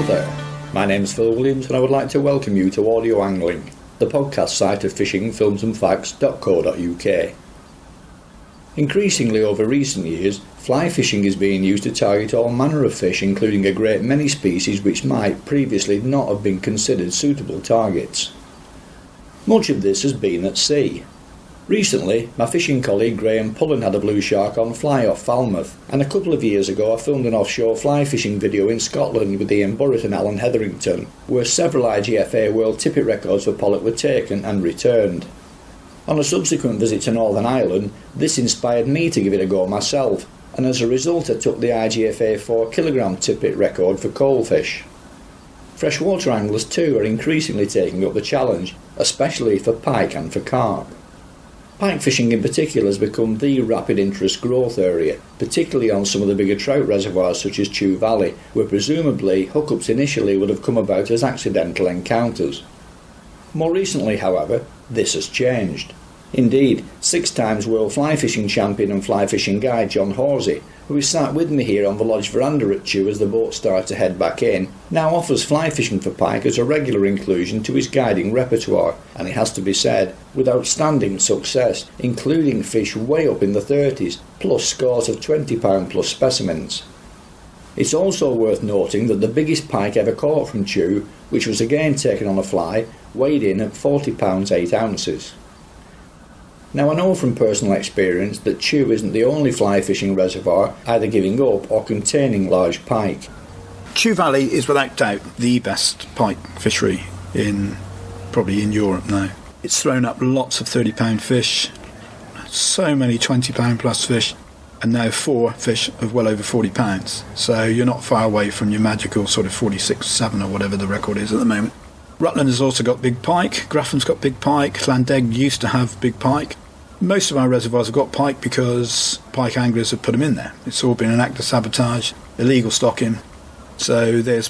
there, my name's Phil Williams and I would like to welcome you to Audio Angling, the podcast site of fishingfilmsandfacts.co.uk. Increasingly over recent years, fly fishing is being used to target all manner of fish, including a great many species which might previously not have been considered suitable targets. Much of this has been at sea. Recently, my fishing colleague Graham Pullen had a blue shark on fly off Falmouth, and a couple of years ago I filmed an offshore fly fishing video in Scotland with Ian Burrett and Alan Hetherington, where several IGFA World Tippet records for pollock were taken and returned. On a subsequent visit to Northern Ireland, this inspired me to give it a go myself, and as a result I took the IGFA 4 kg tippet record for coalfish. Freshwater anglers too are increasingly taking up the challenge, especially for pike and for carp. Pike fishing in particular has become the rapid interest growth area, particularly on some of the bigger trout reservoirs such as Chew Valley, where presumably hookups initially would have come about as accidental encounters. More recently, however, this has changed. Indeed, 6 times world fly fishing champion and fly fishing guide John Horsey, who is sat with me here on the lodge veranda at Chew as the boats start to head back in, now offers fly fishing for pike as a regular inclusion to his guiding repertoire, and it has to be said, with outstanding success, including fish way up in the 30s, plus scores of £20 plus specimens. It's also worth noting that the biggest pike ever caught from Chew, which was again taken on a fly, weighed in at £40 8 ounces. Now I know from personal experience that Chew isn't the only fly fishing reservoir either giving up or containing large pike. Chew Valley is without doubt the best pike fishery probably in Europe now. It's thrown up lots of £30 fish, so many £20 plus fish, and now 4 fish of well over £40. So you're not far away from your magical sort of 46.7 or whatever the record is at the moment. Rutland has also got big pike, Grafham's got big pike, Llandeg used to have big pike. Most of our reservoirs have got pike because pike anglers have put them in there. It's all been an act of sabotage, illegal stocking. So there's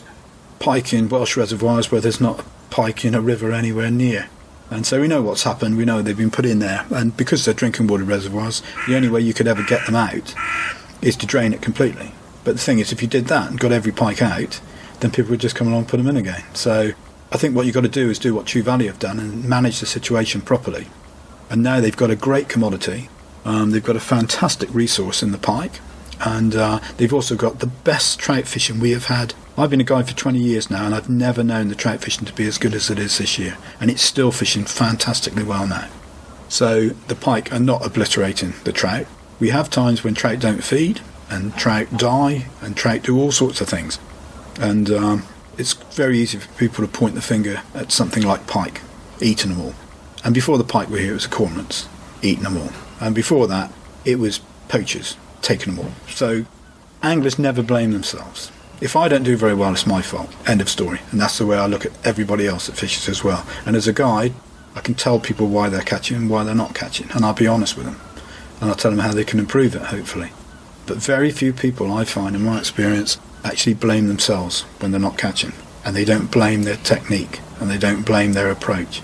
pike in Welsh reservoirs where there's not pike in a river anywhere near. And so we know what's happened, we know they've been put in there. And because they're drinking water reservoirs, the only way you could ever get them out is to drain it completely. But the thing is, if you did that and got every pike out, then people would just come along and put them in again. So I think what you've got to do is do what Chew Valley have done and manage the situation properly. And now they've got a great commodity, they've got a fantastic resource in the pike, and they've also got the best trout fishing we have had. I've been a guide for 20 years now, and I've never known the trout fishing to be as good as it is this year, and it's still fishing fantastically well now. So the pike are not obliterating the trout. We have times when trout don't feed, and trout die, and trout do all sorts of things, and it's very easy for people to point the finger at something like pike, eating them all. And before the pike were here, it was the cormorants, eating them all. And before that, it was poachers, taking them all. So anglers never blame themselves. If I don't do very well, it's my fault. End of story. And that's the way I look at everybody else that fishes as well. And as a guide, I can tell people why they're catching and why they're not catching. And I'll be honest with them. And I'll tell them how they can improve it, hopefully. But very few people, I find, in my experience, actually blame themselves when they're not catching. And they don't blame their technique. And they don't blame their approach.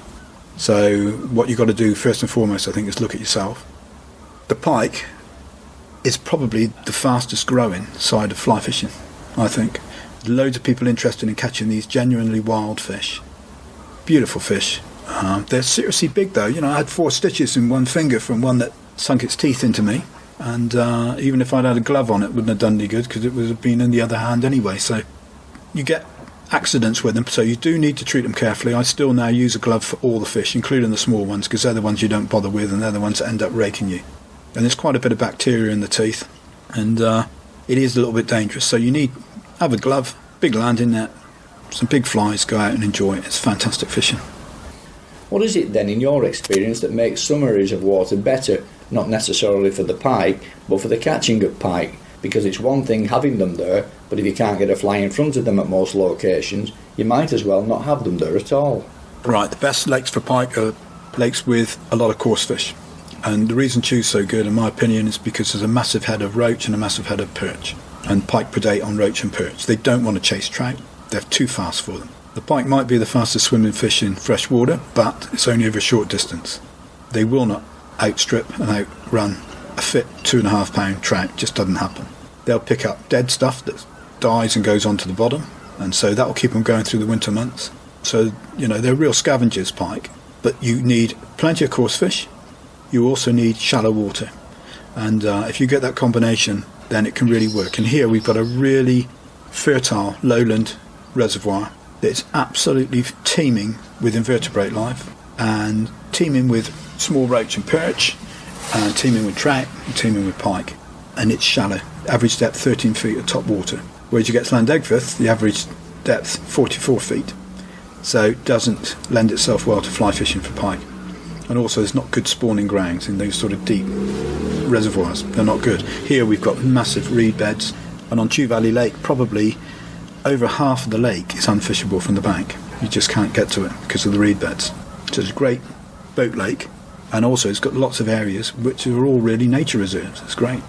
So what you've got to do first and foremost, I think, is look at yourself. The pike is probably the fastest growing side of fly fishing, I think. Loads of people interested in catching these genuinely wild fish. Beautiful fish. They're seriously big though. You know, I had 4 stitches in one finger from one that sunk its teeth into me. And even if I'd had a glove on, it wouldn't have done any good because it would have been in the other hand anyway. So you get accidents with them, so you do need to treat them carefully. I still now use a glove for all the fish, including the small ones, because they're the ones you don't bother with and they're the ones that end up raking you. And there's quite a bit of bacteria in the teeth, and it is a little bit dangerous. So you need have a glove, big landing net, some big flies, go out and enjoy it. It's fantastic fishing. What is it then in your experience that makes some areas of water better, not necessarily for the pike, but for the catching of pike? Because it's one thing having them there, but if you can't get a fly in front of them at most locations, you might as well not have them there at all. Right, the best lakes for pike are lakes with a lot of coarse fish. And the reason Chew's so good, in my opinion, is because there's a massive head of roach and a massive head of perch. And pike predate on roach and perch. They don't want to chase trout. They're too fast for them. The pike might be the fastest swimming fish in fresh water, but it's only over a short distance. They will not outstrip and outrun a fit 2.5 pound trout. Just doesn't happen. They'll pick up dead stuff that dies and goes onto the bottom, and so that will keep them going through the winter months. So, they're real scavengers, pike, but you need plenty of coarse fish. You also need shallow water, and if you get that combination, then it can really work. And here we've got a really fertile lowland reservoir that's absolutely teeming with invertebrate life, and teeming with small roach and perch, and teeming with trout, and teeming with pike. And it's shallow, average depth 13 feet at top water. Whereas you get to Llandegford, the average depth 44 feet. So it doesn't lend itself well to fly fishing for pike. And also there's not good spawning grounds in those sort of deep reservoirs. They're not good. Here we've got massive reed beds, and on Chew Valley Lake probably over half of the lake is unfishable from the bank. You just can't get to it because of the reed beds. So it's a great boat lake, and also it's got lots of areas which are all really nature reserves. It's great.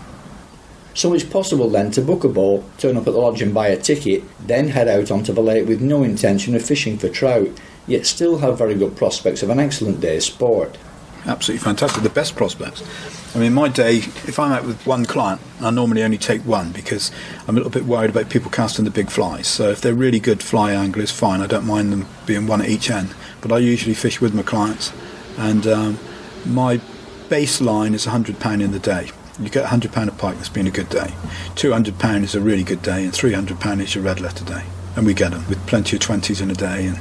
So it's possible then to book a boat, turn up at the lodge and buy a ticket, then head out onto the lake with no intention of fishing for trout, yet still have very good prospects of an excellent day's sport. Absolutely fantastic, the best prospects. I mean, my day, if I'm out with one client, I normally only take one because I'm a little bit worried about people casting the big flies. So if they're really good fly anglers, fine, I don't mind them being one at each end. But I usually fish with my clients, and my baseline is £100 in the day. You get £100 of pike, that's been a good day. £200 is a really good day, and £300 is your red letter day. And we get them with plenty of 20s in a day, and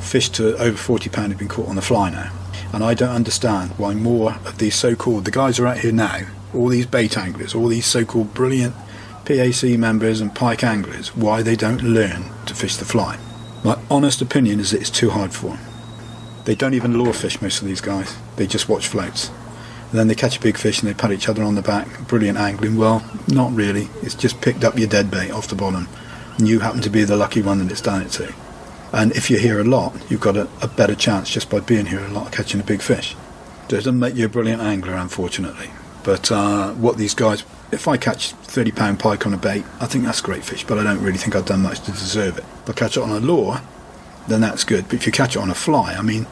fish to over £40 have been caught on the fly now. And I don't understand why more of these so-called, the guys who are out here now, all these bait anglers, all these so-called brilliant PAC members and pike anglers, why they don't learn to fish the fly. My honest opinion is that it's too hard for them. They don't even lure fish, most of these guys. They just watch floats. And then they catch a big fish and they pat each other on the back. Brilliant angling. Well, not really. It's just picked up your dead bait off the bottom, and you happen to be the lucky one that it's done it to. And if you're here a lot, you've got a better chance just by being here a lot of catching a big fish. So it doesn't make you a brilliant angler, unfortunately. But what these guys, if I catch £30 pike on a bait, I think that's great fish, but I don't really think I've done much to deserve it. If I catch it on a lure, then that's good. But if you catch it on a fly, I mean,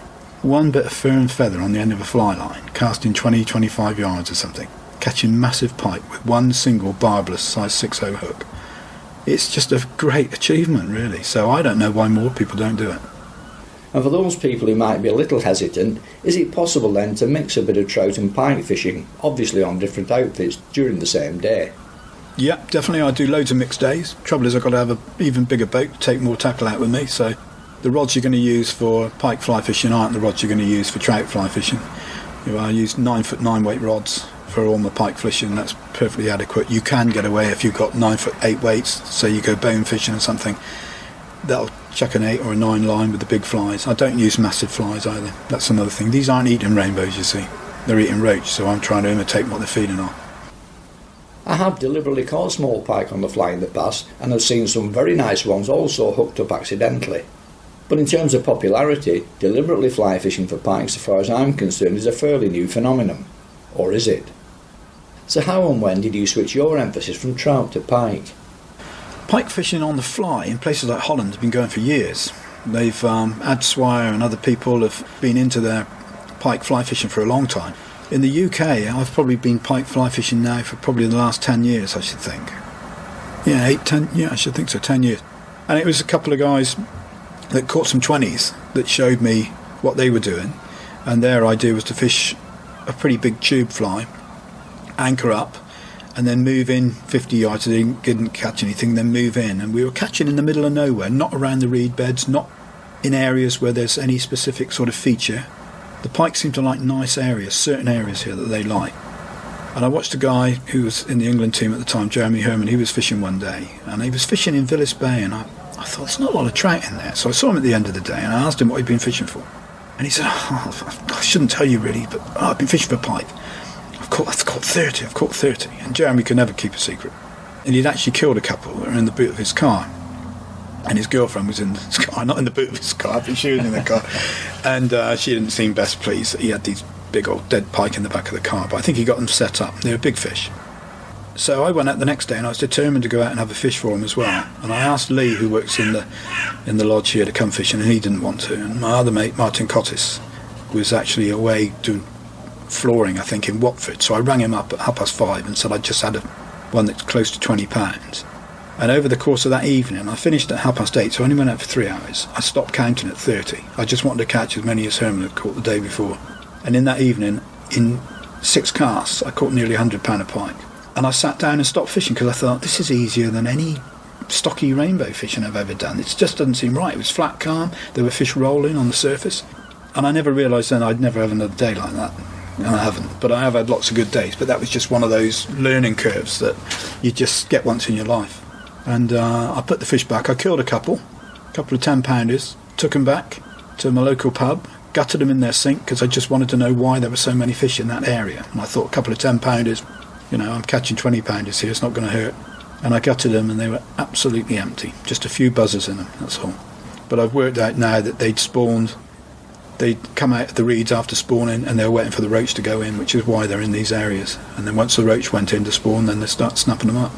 one bit of fur and feather on the end of a fly line, casting 20-25 yards or something, catching massive pike with one single barbless size 6.0 hook. It's just a great achievement, really. So I don't know why more people don't do it. And for those people who might be a little hesitant, is it possible then to mix a bit of trout and pike fishing, obviously on different outfits, during the same day? Yeah, definitely. I do loads of mixed days. Trouble is I've got to have an even bigger boat to take more tackle out with me, so the rods you're going to use for pike fly fishing aren't the rods you're going to use for trout fly fishing. I use 9-foot 9-weight rods for all my pike fishing. That's perfectly adequate. You can get away if you've got 9-foot 8 weights, so you go bone fishing or something. That'll chuck an 8 or a 9 line with the big flies. I don't use massive flies either. That's another thing. These aren't eating rainbows, you see. They're eating roach, so I'm trying to imitate what they're feeding on. I have deliberately caught small pike on the fly in the past, and have seen some very nice ones also hooked up accidentally. But in terms of popularity, deliberately fly fishing for pike, so far as I'm concerned, is a fairly new phenomenon. Or is it? So how and when did you switch your emphasis from trout to pike? Pike fishing on the fly in places like Holland has been going for years. They've Ad Swire and other people have been into their pike fly fishing for a long time. In the UK, I've probably been pike fly fishing now for probably the last 10 years, I should think. Yeah, 10, I should think so, 10 years. And it was a couple of guys that caught some 20s that showed me what they were doing, and their idea was to fish a pretty big tube fly, anchor up, and then move in 50 yards. So they didn't catch anything, then move in, and we were catching in the middle of nowhere, not around the reed beds, not in areas where there's any specific sort of feature. The pike seem to like nice areas, certain areas here that they like. And I watched a guy who was in the England team at the time, Jeremy Herman. He was fishing one day, and he was fishing in Villis Bay, and I thought, there's not a lot of trout in there. So I saw him at the end of the day, and I asked him what he'd been fishing for. And he said, I shouldn't tell you really, but I've been fishing for pike. I've caught 30. And Jeremy could never keep a secret. And he'd actually killed a couple that were in the boot of his car. And his girlfriend was in the car, not in the boot of his car, but she was in the car. And she didn't seem best pleased that he had these big old dead pike in the back of the car. But I think he got them set up. They were big fish. So I went out the next day, and I was determined to go out and have a fish for him as well. And I asked Lee, who works in the lodge here, to come fishing, and he didn't want to. And my other mate, Martin Cottis, was actually away doing flooring, I think, in Watford. So I rang him up at 5:30 and said I just had one that's close to £20. And over the course of that evening, I finished at 8:30, so I only went out for 3 hours. I stopped counting at 30. I just wanted to catch as many as Herman had caught the day before. And in that evening, in 6 casts, I caught nearly £100 of pike. And I sat down and stopped fishing because I thought, this is easier than any stocky rainbow fishing I've ever done. It just doesn't seem right. It was flat, calm, there were fish rolling on the surface. And I never realised then I'd never have another day like that. And I haven't, but I have had lots of good days. But that was just one of those learning curves that you just get once in your life. And I put the fish back. I killed a couple of 10-pounders, took them back to my local pub, gutted them in their sink because I just wanted to know why there were so many fish in that area. And I thought a couple of 10-pounders, I'm catching 20-pounders here, it's not going to hurt. And I gutted them and they were absolutely empty. Just a few buzzers in them, that's all. But I've worked out now that they'd spawned. They'd come out of the reeds after spawning and they were waiting for the roach to go in, which is why they're in these areas. And then once the roach went in to spawn, then they start snapping them up.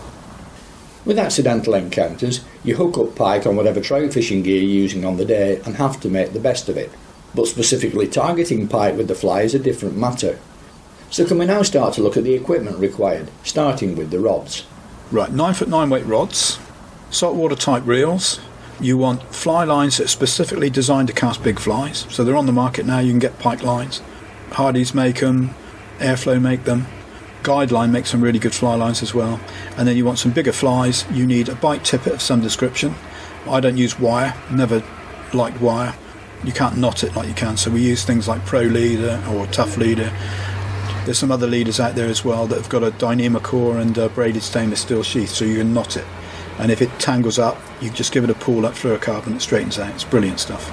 With accidental encounters, you hook up pike on whatever trout fishing gear you're using on the day and have to make the best of it. But specifically targeting pike with the fly is a different matter. So can we now start to look at the equipment required, starting with the rods? Right, 9-foot 9-weight rods, saltwater type reels. You want fly lines that are specifically designed to cast big flies. So they're on the market now, you can get pike lines. Hardy's make them, Airflow make them. Guideline makes some really good fly lines as well. And then you want some bigger flies. You need a bite tippet of some description. I don't use wire, never liked wire. You can't knot it like you can, so we use things like Pro Leader or Tough Leader. There's some other leaders out there as well that have got a Dyneema core and a braided stainless steel sheath, so you can knot it. And if it tangles up, you just give it a pull up fluorocarbon, it straightens out. It's brilliant stuff.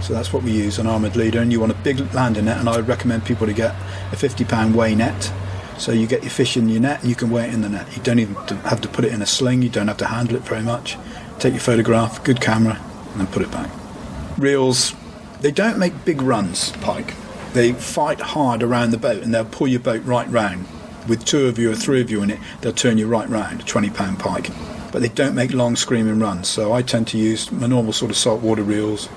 So that's what we use, an armoured leader, and you want a big landing net, and I would recommend people to get a 50-pound weigh net. So you get your fish in your net and you can weigh it in the net. You don't even have to put it in a sling, you don't have to handle it very much. Take your photograph, good camera, and then put it back. Reels, they don't make big runs, pike. They fight hard around the boat and they'll pull your boat right round. With 2 of you or 3 of you in it, they'll turn you right round, a 20-pound pike. But they don't make long screaming runs, so I tend to use my normal sort of saltwater reels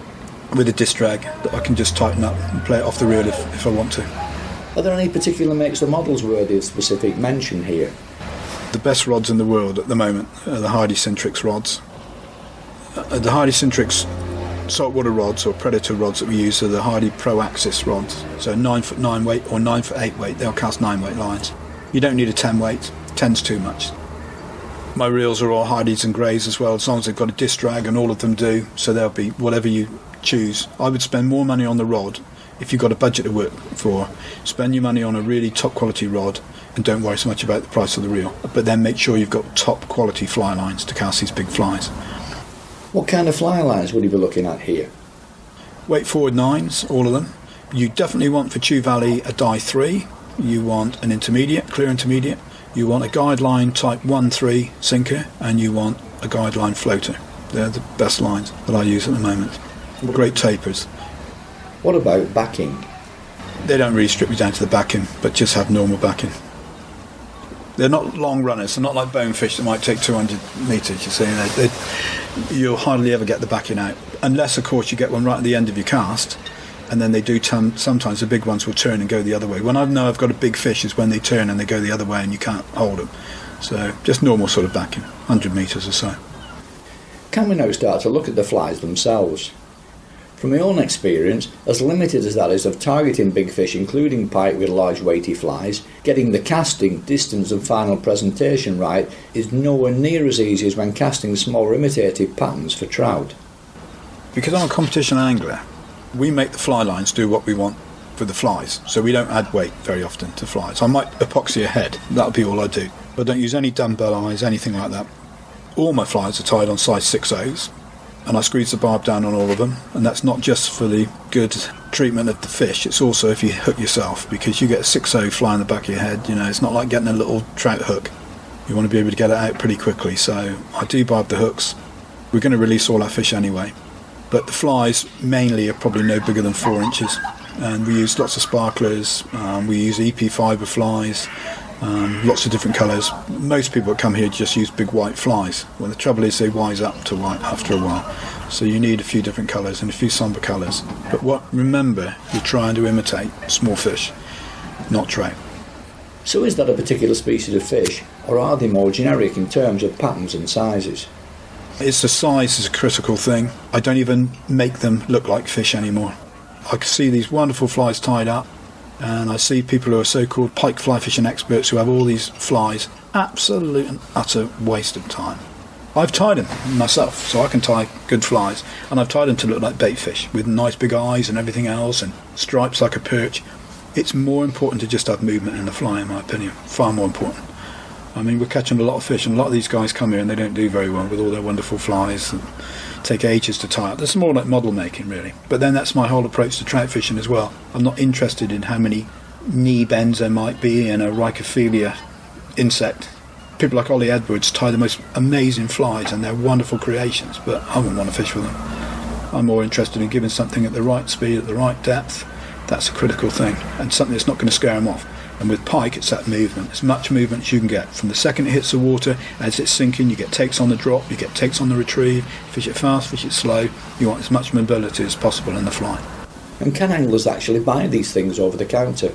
with a disc drag that I can just tighten up and play it off the reel if I want to. Are there any particular makes or models worthy of specific mention here? The best rods in the world at the moment are the Hardy Centrix rods. The Hardy Centrix saltwater rods or predator rods that we use are the Hardy Pro Axis rods. So 9-foot 9-weight or 9-foot 8-weight, they'll cast 9-weight lines. You don't need a 10-weight, 10's too much. My reels are all Hardys and Greys as well, as long as they've got a disc drag, and all of them do, so they'll be whatever you choose. I would spend more money on the rod if you've got a budget to work for. Spend your money on a really top quality rod and don't worry so much about the price of the reel, but then make sure you've got top quality fly lines to cast these big flies. What kind of fly lines would you be looking at here? Weight forward 9s, all of them. You definitely want for Chew Valley a die 3. You want an intermediate, clear intermediate. You want a guideline type 1-3 sinker, and you want a guideline floater. They're the best lines that I use at the moment. Great tapers. What about backing? They don't really strip you down to the backing, but just have normal backing. They're not long runners. They're not like bonefish that might take 200 metres, you see. You'll hardly ever get the backing out. Unless, of course, you get one right at the end of your cast, and then they do sometimes the big ones will turn and go the other way. When I know I've got a big fish is when they turn and they go the other way and you can't hold them. So just normal sort of backing, 100 metres or so. Can we now start to look at the flies themselves? From my own experience, as limited as that is of targeting big fish including pike with large weighty flies, getting the casting, distance and final presentation right is nowhere near as easy as when casting smaller imitative patterns for trout. Because I'm a competition angler, we make the fly lines do what we want for the flies, so we don't add weight very often to flies. I might epoxy a head, that'll be all I do. I don't use any dumbbell eyes, anything like that. All my flies are tied on size 6/0s, and I squeeze the barb down on all of them, and that's not just for the good treatment of the fish, it's also if you hook yourself, because you get a 6/0 fly in the back of your head, it's not like getting a little trout hook. You want to be able to get it out pretty quickly, so I debarb the hooks. We're going to release all our fish anyway, but the flies mainly are probably no bigger than 4 inches, and we use lots of sparklers, we use EP fibre flies, lots of different colours. Most people that come here just use big white flies. Well, the trouble is they wise up to white after a while, so you need a few different colours and a few sombre colours. But remember, you're trying to imitate small fish, not trout. So is that a particular species of fish or are they more generic in terms of patterns and sizes? It's the size is a critical thing. I don't even make them look like fish anymore. I can see these wonderful flies tied up, and I see people who are so-called pike fly fishing experts who have all these flies. Absolute and utter waste of time. I've tied them myself, so I can tie good flies, and I've tied them to look like bait fish with nice big eyes and everything else and stripes like a perch. It's more important to just have movement in the fly, in my opinion. Far more important. I mean, we're catching a lot of fish, and a lot of these guys come here and they don't do very well with all their wonderful flies and take ages to tie up. That's more like model making, really. But then that's my whole approach to trout fishing as well. I'm not interested in how many knee bends there might be in a Rhycophilia insect. People like Ollie Edwards tie the most amazing flies, and they're wonderful creations, but I wouldn't want to fish with them. I'm more interested in giving something at the right speed, at the right depth. That's a critical thing, and something that's not going to scare them off. And with pike, it's that movement, as much movement as you can get. From the second it hits the water, as it's sinking, you get takes on the drop, you get takes on the retrieve, fish it fast, fish it slow. You want as much mobility as possible in the fly. And can anglers actually buy these things over the counter?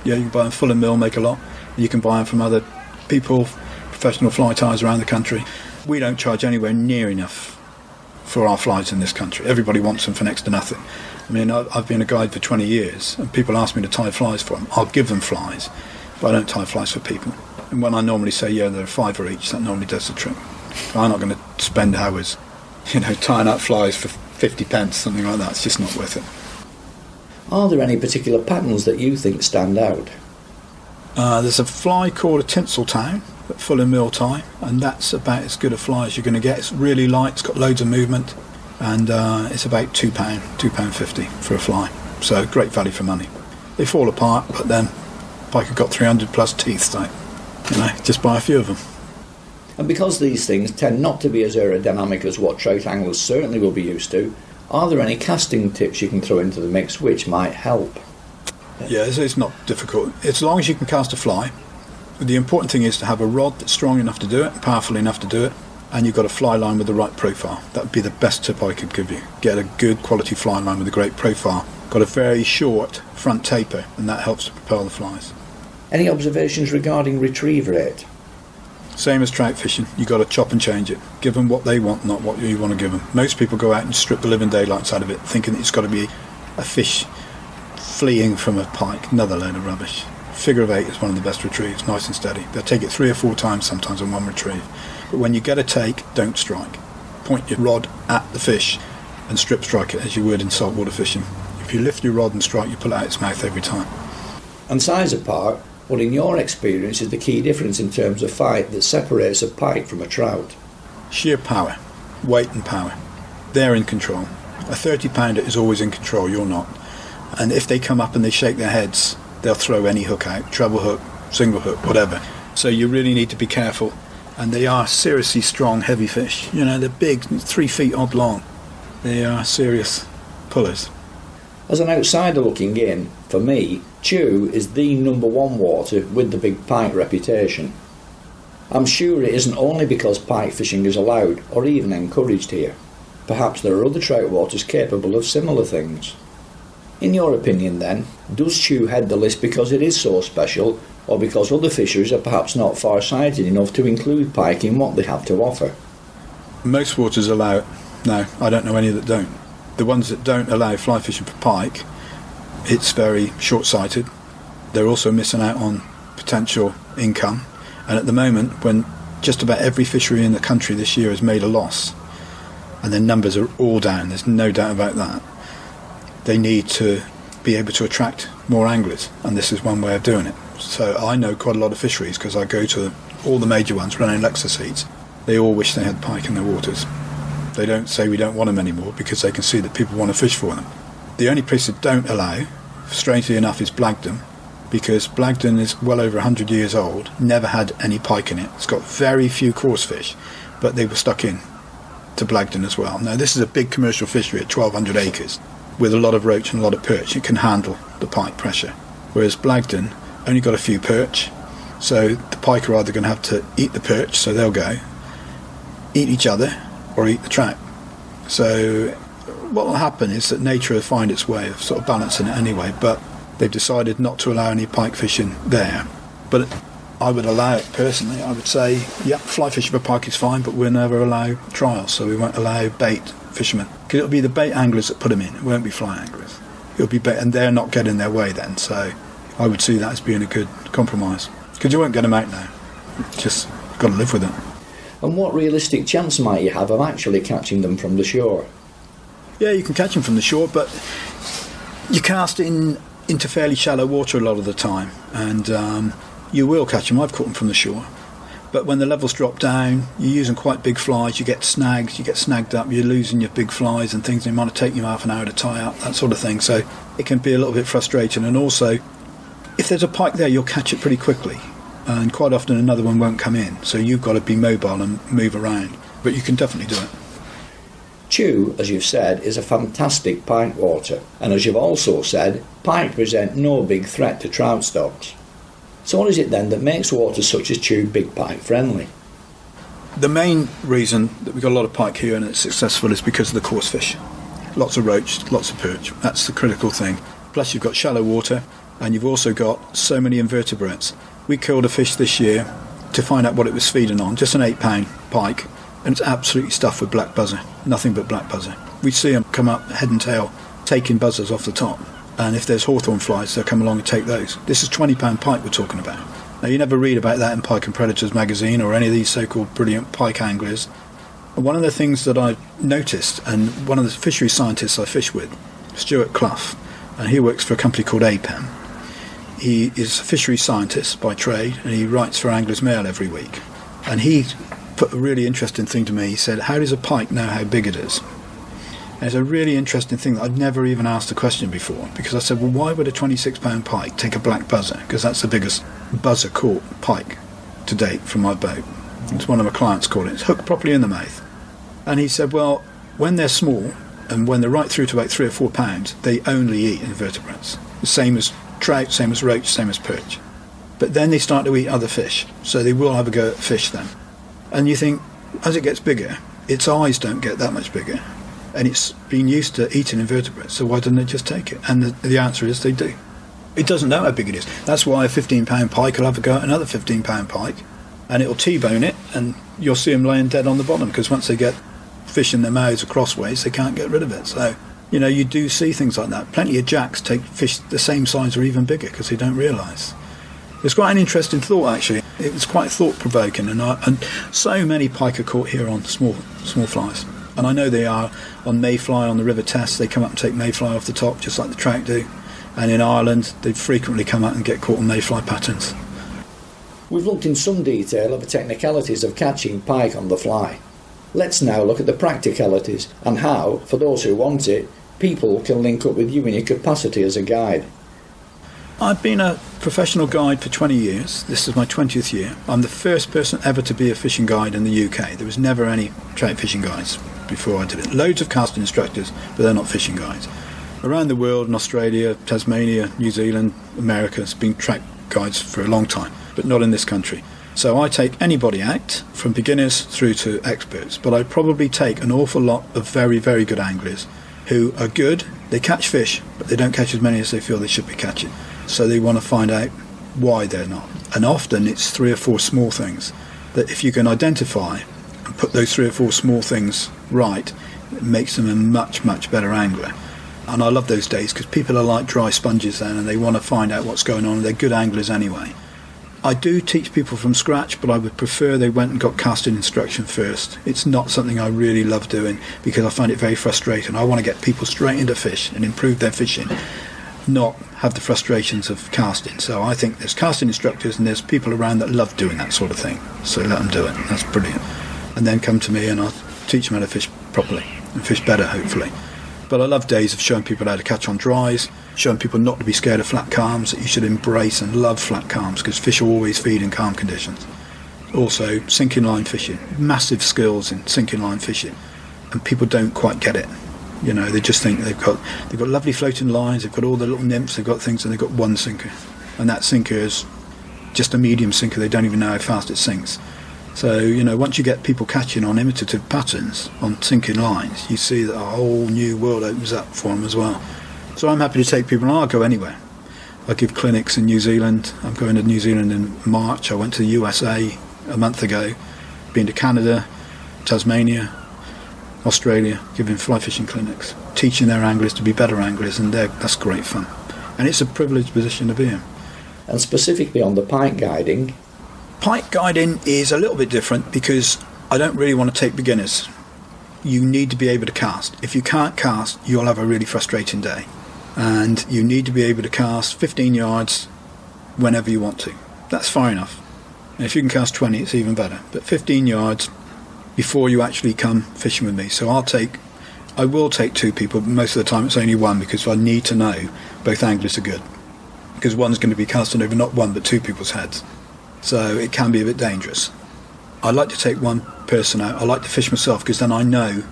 Yeah, you can buy them full of mill, make a lot. You can buy them from other people, professional fly tyers around the country. We don't charge anywhere near enough for our flies in this country. Everybody wants them for next to nothing. I mean, I've been a guide for 20 years, and people ask me to tie flies for them. I'll give them flies, but I don't tie flies for people. And when I normally say, yeah, they're $5 each, that normally does the trick. I'm not going to spend hours, tying up flies for 50 pence, something like that. It's just not worth it. Are there any particular patterns that you think stand out? There's a fly called a Tinseltown, full of mill tie, and that's about as good a fly as you're going to get. It's really light, it's got loads of movement, and it's about £2.50 for a fly. So great value for money. They fall apart, but then Pike have got 300 plus teeth, so just buy a few of them. And because these things tend not to be as aerodynamic as what trout anglers certainly will be used to, are there any casting tips you can throw into the mix which might help? Yeah, it's not difficult. As long as you can cast a fly. The important thing is to have a rod that's strong enough to do it, powerful enough to do it, and you've got a fly line with the right profile. That would be the best tip I could give you. Get a good quality fly line with a great profile. Got a very short front taper, and that helps to propel the flies. Any observations regarding retrieve rate? Same as trout fishing, you've got to chop and change it. Give them what they want, not what you want to give them. Most people go out and strip the living daylights out of it, thinking it's got to be a fish fleeing from a pike. Another load of rubbish. Figure of 8 is one of the best retrieves, nice and steady. They'll take it 3 or 4 times sometimes on one retrieve. But when you get a take, don't strike. Point your rod at the fish and strip strike it as you would in saltwater fishing. If you lift your rod and strike, you pull it out its mouth every time. And size apart, what in your experience is the key difference in terms of fight that separates a pike from a trout? Sheer power, weight and power. They're in control. A 30-pounder is always in control, you're not. And if they come up and they shake their heads, they'll throw any hook out, treble hook, single hook, whatever. So you really need to be careful. And they are seriously strong, heavy fish. They're big, 3 feet odd long. They are serious pullers. As an outsider looking in, for me, Chew is the number one water with the big pike reputation. I'm sure it isn't only because pike fishing is allowed or even encouraged here. Perhaps there are other trout waters capable of similar things. In your opinion then, does Chew head the list because it is so special, or because other fisheries are perhaps not far-sighted enough to include pike in what they have to offer? Most waters allow it. No, I don't know any that don't. The ones that don't allow fly fishing for pike, it's very short-sighted. They're also missing out on potential income. And at the moment, when just about every fishery in the country this year has made a loss, and their numbers are all down, there's no doubt about that, they need to be able to attract more anglers, and this is one way of doing it. So I know quite a lot of fisheries because I go to all the major ones running Lexus heats. They all wish they had pike in their waters. They don't say we don't want them anymore because they can see that people want to fish for them. The only place that don't allow, strangely enough, is Blagden, because Blagden is well over 100 years old, never had any pike in it. It's got very few coarse fish, but they were stuck in to Blagden as well. Now this is a big commercial fishery at 1,200 acres with a lot of roach and a lot of perch. It can handle the pike pressure, whereas Blagden only got a few perch, so the pike are either going to have to eat the perch, so they'll go, eat each other, or eat the trout. So what will happen is that nature will find its way of sort of balancing it anyway, but they've decided not to allow any pike fishing there. But I would allow it personally. I would say, yeah, fly fishing for pike is fine, but we'll never allow trials, so we won't allow bait fishermen. Because it'll be the bait anglers that put them in, it won't be fly anglers. It'll be bait, and they're not getting their way then, so I would see that as being a good compromise. Because you won't get them out now. Just got to live with it. And what realistic chance might you have of actually catching them from the shore? Yeah, you can catch them from the shore, but you cast into fairly shallow water a lot of the time, and you will catch them. I've caught them from the shore. But when the levels drop down, you're using quite big flies, you get snags, you get snagged up, you're losing your big flies and things, and it might take you half an hour to tie up, that sort of thing. So it can be a little bit frustrating. And also, if there's a pike there, you'll catch it pretty quickly. And quite often another one won't come in. So you've got to be mobile and move around. But you can definitely do it. Chew, as you've said, is a fantastic pike water. And as you've also said, pike present no big threat to trout stocks. So what is it then that makes waters such as Chew big pike friendly? The main reason that we've got a lot of pike here and it's successful is because of the coarse fish. Lots of roach, lots of perch. That's the critical thing. Plus you've got shallow water and you've also got so many invertebrates. We killed a fish this year to find out what it was feeding on, just an 8-pound pike, and it's absolutely stuffed with black buzzer, nothing but black buzzer. We see them come up head and tail taking buzzers off the top. And if there's hawthorn flies, they'll come along and take those. This is 20-pound pike we're talking about. Now, you never read about that in Pike and Predators magazine or any of these so-called brilliant pike anglers. And one of the things that I noticed, and one of the fishery scientists I fish with, Stuart Clough, and he works for a company called APEM. He is a fishery scientist by trade, and he writes for Anglers Mail every week. And he put a really interesting thing to me. He said, how does a pike know how big it is? And it's a really interesting thing that I'd never even asked the question before, because I said, well, why would a 26-pound pike take a black buzzer? Because that's the biggest buzzer caught pike to date from my boat. It's one of my clients caught it. It's hooked properly in the mouth. And he said, well, when they're small, and when they're right through to about 3 or 4 pounds, they only eat invertebrates. The same as trout, same as roach, same as perch. But then they start to eat other fish, so they will have a go at fish then. And you think, as it gets bigger, its eyes don't get that much bigger. And it's been used to eating invertebrates, so why doesn't it just take it? And the answer is they do. It doesn't know how big it is. That's why a 15-pound pike will have a go at another 15-pound pike, and it'll T-bone it, and you'll see them laying dead on the bottom, because once they get fish in their mouths or crossways, they can't get rid of it. So, you know, you do see things like that. Plenty of jacks take fish the same size or even bigger because they don't realise. It's quite an interesting thought, actually. It was quite thought-provoking, and so many pike are caught here on small flies. And I know they are on mayfly on the River Tess. They come up and take mayfly off the top, just like the trout do. And in Ireland, they frequently come out and get caught on mayfly patterns. We've looked in some detail at the technicalities of catching pike on the fly. Let's now look at the practicalities and how, for those who want it, people can link up with you in your capacity as a guide. I've been a professional guide for 20 years. This is my 20th year. I'm the first person ever to be a fishing guide in the UK. There was never any trout fishing guides before I did it. Loads of casting instructors, but they're not fishing guides. Around the world, in Australia, Tasmania, New Zealand, America, has been trout guides for a long time, but not in this country. So I take anybody out, from beginners through to experts, but I probably take an awful lot of very, very good anglers who are good, they catch fish, but they don't catch as many as they feel they should be catching. So they want to find out why they're not. And often it's 3 or 4 small things that if you can identify and put those 3 or 4 small things right, it makes them a much, much better angler. And I love those days because people are like dry sponges then and they want to find out what's going on. They're good anglers anyway. I do teach people from scratch, but I would prefer they went and got casting instruction first. It's not something I really love doing because I find it very frustrating. I want to get people straight into fish and improve their fishing, not have the frustrations of casting. So I think there's casting instructors and there's people around that love doing that sort of thing. So let them do it. That's brilliant. And then come to me and I'll teach them how to fish properly and fish better, hopefully. But I love days of showing people how to catch on dries, showing people not to be scared of flat calms, that you should embrace and love flat calms because fish will always feed in calm conditions. Also, sinking line fishing, massive skills in sinking line fishing, and people don't quite get it. You know, they just think they've got lovely floating lines, they've got all the little nymphs, they've got things, and they've got one sinker, and that sinker is just a medium sinker. They don't even know how fast it sinks. So, you know, once you get people catching on imitative patterns on sinking lines, you see that a whole new world opens up for them as well. So I'm happy to take people, and I'll go anywhere. I give clinics in New Zealand. I'm going to New Zealand in March. I went to the USA a month ago. Been to Canada, Tasmania, Australia, giving fly fishing clinics, teaching their anglers to be better anglers, and that's great fun. And it's a privileged position to be in. And specifically on the pike guiding? Pike guiding is a little bit different because I don't really want to take beginners. You need to be able to cast. If you can't cast, you'll have a really frustrating day. And you need to be able to cast 15 yards whenever you want to. That's far enough. And if you can cast 20, it's even better. But 15 yards before you actually come fishing with me. So I will take two people, but most of the time it's only one, because I need to know both anglers are good. Because one's going to be casting over not one but two people's heads. So it can be a bit dangerous. I like to take one person out. I like to fish myself, because then I know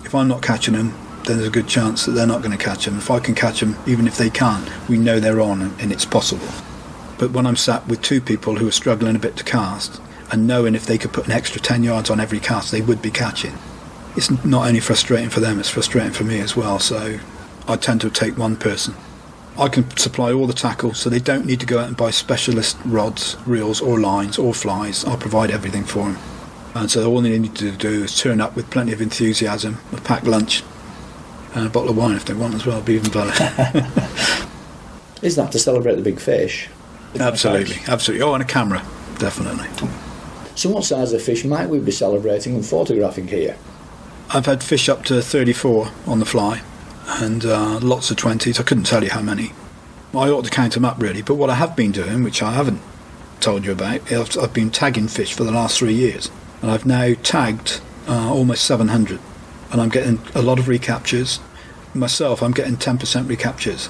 if I'm not catching them, then there's a good chance that they're not going to catch them. If I can catch them, even if they can't, we know they're on and it's possible. But when I'm sat with two people who are struggling a bit to cast, and knowing if they could put an extra 10 yards on every cast they would be catching, it's not only frustrating for them, it's frustrating for me as well. So I tend to take one person. I can supply all the tackle, so they don't need to go out and buy specialist rods, reels or lines or flies. I'll provide everything for them. And so all they need to do is turn up with plenty of enthusiasm, a packed lunch, and a bottle of wine if they want as well, be even better. Is that to celebrate the big fish? Absolutely. Oh, and a camera, definitely. So what size of fish might we be celebrating and photographing here? I've had fish up to 34 on the fly, and lots of 20s. I couldn't tell you how many. I ought to count them up really, but what I have been doing, which I haven't told you about, is I've been tagging fish for the last 3 years, and I've now tagged almost 700, and I'm getting a lot of recaptures. Myself, I'm getting 10% recaptures.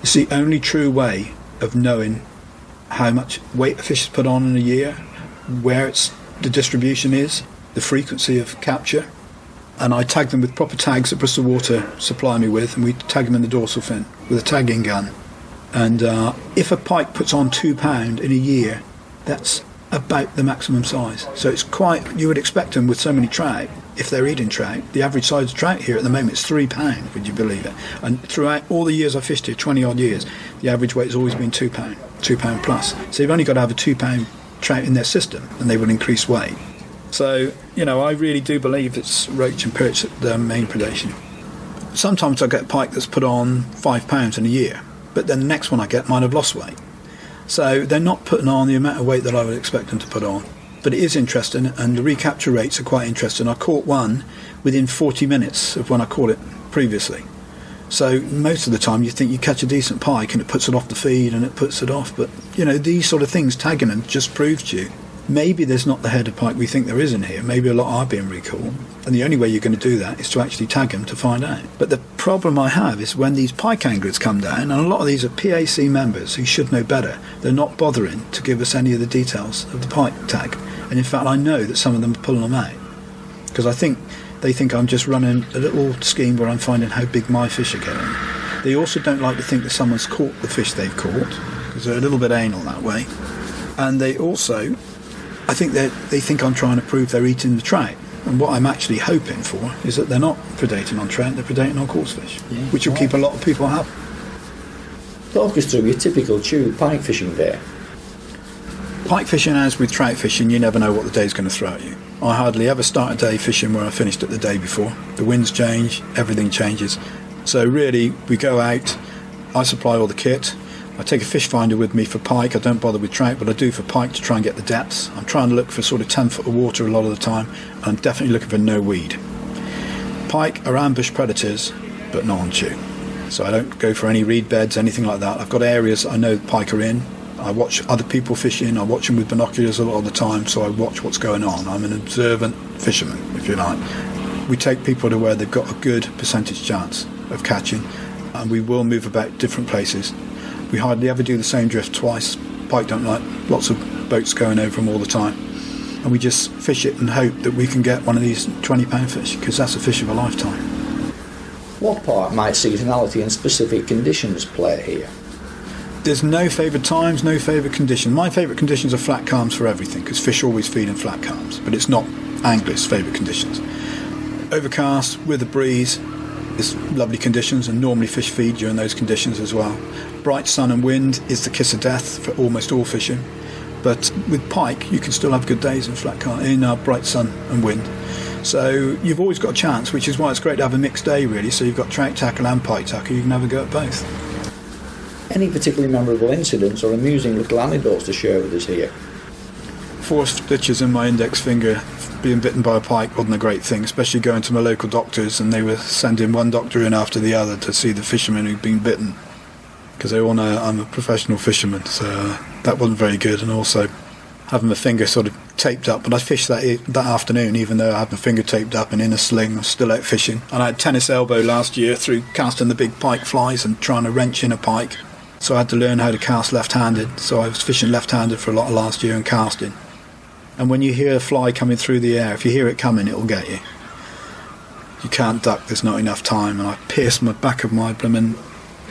It's the only true way of knowing how much weight a fish is put on in a year, where the distribution is, the frequency of capture. And I tag them with proper tags that Bristol Water supply me with, and we tag them in the dorsal fin with a tagging gun. And if a pike puts on £2 in a year, that's about the maximum size. So it's quite, you would expect them with so many trout, if they're eating trout, the average size of trout here at the moment is £3, would you believe it? And throughout all the years I've fished here, 20 odd years, the average weight has always been £2 plus. So you've only got to have a £2 trout in their system and they will increase weight. So, I really do believe it's roach and perch their main predation. Sometimes I get pike that's put on £5 in a year, but then the next one I get might have lost weight. So they're not putting on the amount of weight that I would expect them to put on. But it is interesting, and the recapture rates are quite interesting. I caught one within 40 minutes of when I caught it previously. So most of the time you think you catch a decent pike and it puts it off the feed and it puts it off. But, these sort of things, tagging them, just proves to you maybe there's not the head of pike we think there is in here. Maybe a lot are being recalled. And the only way you're going to do that is to actually tag them to find out. But the problem I have is when these pike anglers come down, and a lot of these are PAC members who should know better, they're not bothering to give us any of the details of the pike tag. And in fact, I know that some of them are pulling them out. Because they think I'm just running a little scheme where I'm finding how big my fish are getting. They also don't like to think that someone's caught the fish they've caught, because they're a little bit anal that way. And they also, I think they think I'm trying to prove they're eating the trout. And what I'm actually hoping for is that they're not predating on trout, they're predating on coarsefish, which will keep a lot of people happy. Talk us through your typical tube pike fishing day. Pike fishing, as with trout fishing, you never know what the day's going to throw at you. I hardly ever start a day fishing where I finished it the day before. The winds change, everything changes. So really, we go out, I supply all the kit. I take a fish finder with me for pike. I don't bother with trout, but I do for pike to try and get the depths. I'm trying to look for sort of 10 foot of water a lot of the time. I'm definitely looking for no weed. Pike are ambush predators, but not on chew. So I don't go for any reed beds, anything like that. I've got areas I know pike are in. I watch other people fishing. I watch them with binoculars a lot of the time, so I watch what's going on. I'm an observant fisherman, if you like. We take people to where they've got a good percentage chance of catching, and we will move about different places. We hardly ever do the same drift twice. Pike don't like lots of boats going over them all the time. And we just fish it and hope that we can get one of these 20-pound fish, because that's a fish of a lifetime. What part might seasonality and specific conditions play here? There's no favourite times, no favourite conditions. My favourite conditions are flat calms for everything, because fish always feed in flat calms, but it's not anglers' favourite conditions. Overcast with a breeze is lovely conditions, and normally fish feed during those conditions as well. bright sun and wind is the kiss of death for almost all fishing. But with pike, you can still have good days in bright sun and wind. So you've always got a chance, which is why it's great to have a mixed day, really. So you've got trout tackle and pike tackle. You can have a go at both. Any particularly memorable incidents or amusing little anecdotes to share with us here? 4 stitches in my index finger. Being bitten by a pike wasn't a great thing, especially going to my local doctors, and they were sending one doctor in after the other to see the fishermen who'd been bitten, because they all know I'm a professional fisherman, so that wasn't very good. And also having my finger sort of taped up, but I fished that afternoon even though I had my finger taped up and in a sling. I was still out fishing, and I had tennis elbow last year through casting the big pike flies and trying to wrench in a pike, so I had to learn how to cast left-handed. So I was fishing left-handed for a lot of last year and casting. And when you hear a fly coming through the air, if you hear it coming, it'll get you. You can't duck, there's not enough time. And I pierced my back of my blooming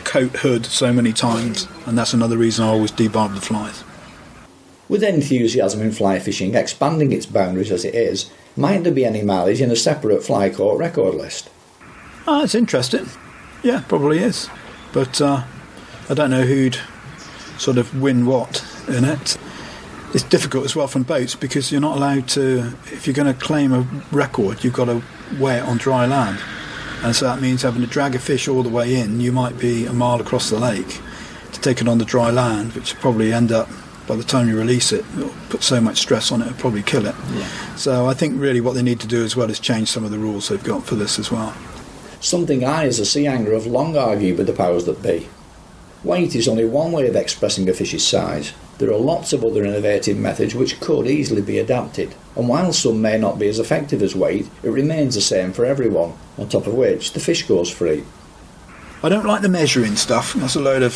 coat hood so many times, and that's another reason I always debarb the flies. With enthusiasm in fly fishing expanding its boundaries as it is, might there be any mileage in a separate fly caught record list? It's interesting. Yeah, probably is. But I don't know who'd sort of win what in it. It's difficult as well from boats, because you're not allowed to, if you're going to claim a record, you've got to weigh it on dry land. And so that means having to drag a fish all the way in. You might be a mile across the lake to take it on the dry land, which will probably end up, by the time you release it, it'll put so much stress on it, it'll probably kill it. Yeah. So I think really what they need to do as well is change some of the rules they've got for this as well. Something I as a sea angler have long argued with the powers that be. Weight is only one way of expressing a fish's size. There are lots of other innovative methods which could easily be adapted, and while some may not be as effective as weight, it remains the same for everyone, on top of which the fish goes free. I don't like the measuring stuff. That's a load of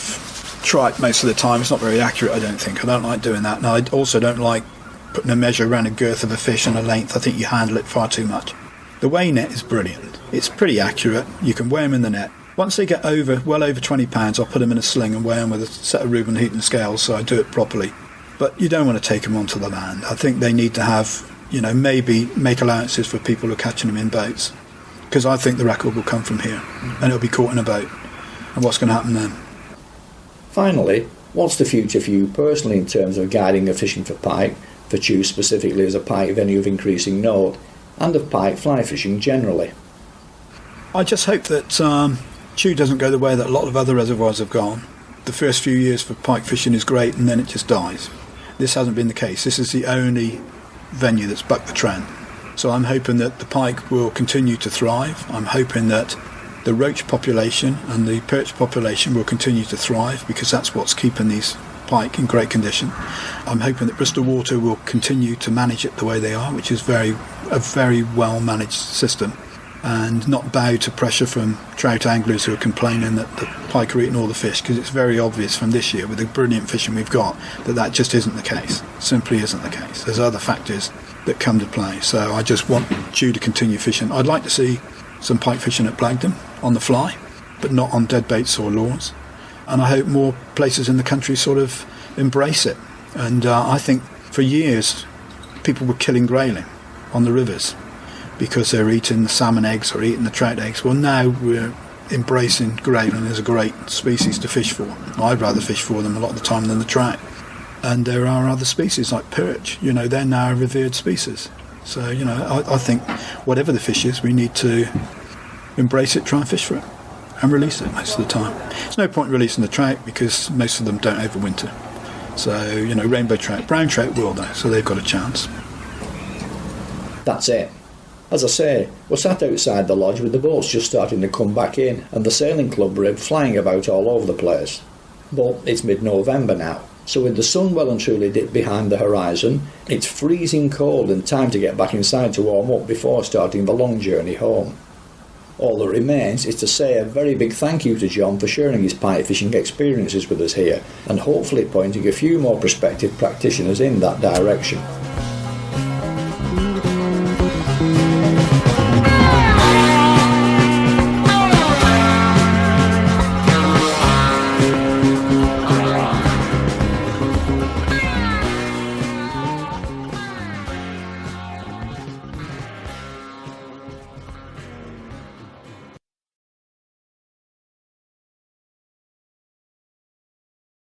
tripe most of the time. It's not very accurate, I don't think. I don't like doing that. And I also don't like putting a measure around a girth of a fish and a length. I think you handle it far too much. The weigh net is brilliant. It's pretty accurate. You can weigh them in the net. Once they get well over 20 pounds, I'll put them in a sling and weigh them with a set of Reuben Heaton scales, so I do it properly. But you don't want to take them onto the land. I think they need to have, maybe make allowances for people who are catching them in boats, because I think the record will come from here, and it'll be caught in a boat. And what's going to happen then? Finally, what's the future for you personally in terms of guiding and fishing for pike, for Chew specifically as a pike venue of increasing note, and of pike fly fishing generally? I just hope that Chew doesn't go the way that a lot of other reservoirs have gone. The first few years for pike fishing is great, and then it just dies. This hasn't been the case. This is the only venue that's bucked the trend. So I'm hoping that the pike will continue to thrive. I'm hoping that the roach population and the perch population will continue to thrive, because that's what's keeping these pike in great condition. I'm hoping that Bristol Water will continue to manage it the way they are, which is a very well managed system, and not bow to pressure from trout anglers who are complaining that the pike are eating all the fish, because it's very obvious from this year with the brilliant fishing we've got that just isn't the case. Simply isn't the case. There's other factors that come to play. So I just want Chew to continue fishing. I'd like to see some pike fishing at Blagdon on the fly, but not on dead baits or lures. And I hope more places in the country sort of embrace it. And I think for years people were killing grayling on the rivers because they're eating the salmon eggs or eating the trout eggs. Well, now we're embracing grayling as a great species to fish for. I'd rather fish for them a lot of the time than the trout. And there are other species like perch, they're now a revered species. So, I think whatever the fish is, we need to embrace it, try and fish for it, and release it most of the time. There's no point releasing the trout because most of them don't overwinter. So, rainbow trout, brown trout will though, so they've got a chance. That's it. As I say, we're sat outside the lodge with the boats just starting to come back in and the sailing club rib flying about all over the place. But it's mid-November now, so with the sun well and truly dipped behind the horizon, it's freezing cold and time to get back inside to warm up before starting the long journey home. All that remains is to say a very big thank you to John for sharing his pike fishing experiences with us here, and hopefully pointing a few more prospective practitioners in that direction.